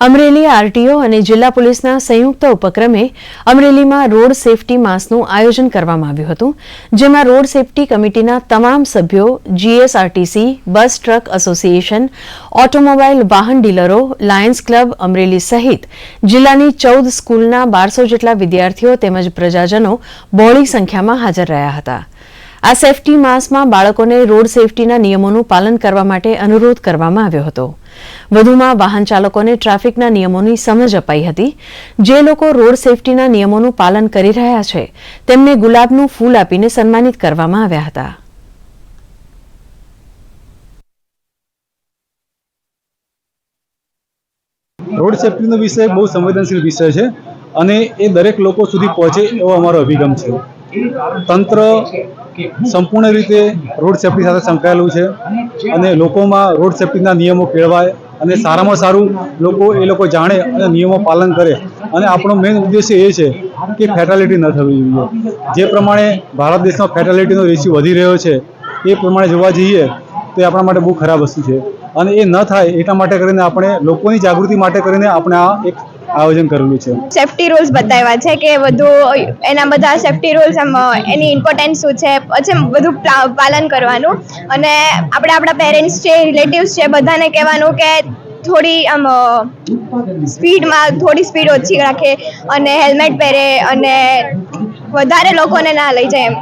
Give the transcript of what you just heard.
Amreli RTO અને જિલ્લા પોલીસના સંયુક્ત ઉપક્રમે અમરેલીમાં રોડ સેફટી માસનું આયોજન કરવામાં આવ્યું હતું, જેમાં રોડ સેફટી કમિટીના તમામ સભ્યો, GSRTC, bus truck association, automobile વાહન ડીલરો, લાયન્સ ક્લબ અમરેલી સહિત જિલ્લાની 14 સ્કૂલના 1200 જેટલા વિદ્યાર્થીઓ તેમજ પ્રજાજનો બહોળી સંખ્યામાં હાજર રહ્યા હતા। આ સેફટી માસમાં બાળકોને રોડ સેફટીના નિયમોનું પાલન કરવા માટે અનુરોધ કરવામાં આવ્યો હતો। વધુમાં વાહન ચાલકોને ટ્રાફિકના નિયમોની સમજ અપાઈ હતી। જે લોકો રોડ સેફટીના નિયમોનું પાલન કરી રહ્યા છે તેમને ગુલાબનું ફૂલ આપીને સન્માનિત કરવામાં આવ્યા હતા। रोड सेफ्टी विषय बहुत संवेदनशील विषय है અને એ દરેક લોકો સુધી પહોંચે એવો અમારો અભિગમ છે। તંત્ર સંપૂર્ણ રીતે રોડ સેફટી સાથે સંકળાયેલું છે અને લોકોમાં રોડ સેફટીના નિયમો કેળવાય અને સારામાં સારું લોકો જાણે અને નિયમો પાલન કરે। અને આપણો મેઇન ઉદ્દેશ્ય એ છે કે ફેટાલિટી ન થવી જોઈએ। જે પ્રમાણે ભારત દેશમાં ફેટાલિટીનો રેશિયો વધી રહ્યો છે એ પ્રમાણે જોવા જઈએ તો એ આપણા માટે બહુ ખરાબ વસ્તુ છે અને એ ન થાય એટલા માટે કરીને આપણે લોકોની જાગૃતિ માટે કરીને આપણે આ એક આયોજન કરેલું છે। સેફટી રૂલ્સ બતાવ્યા છે કે વધુ એના બધા સેફટી રૂલ્સ એની ઇમ્પોર્ટન્સ શું છે, પછી બધું પાલન કરવાનું અને આપણે આપણા પેરેન્ટ્સ છે, રિલેટિવ્સ છે, બધાને કહેવાનું કે થોડી સ્પીડ ઓછી રાખે અને હેલ્મેટ પહેરે અને વધારે લોકોને ના લઈ જાય એમ।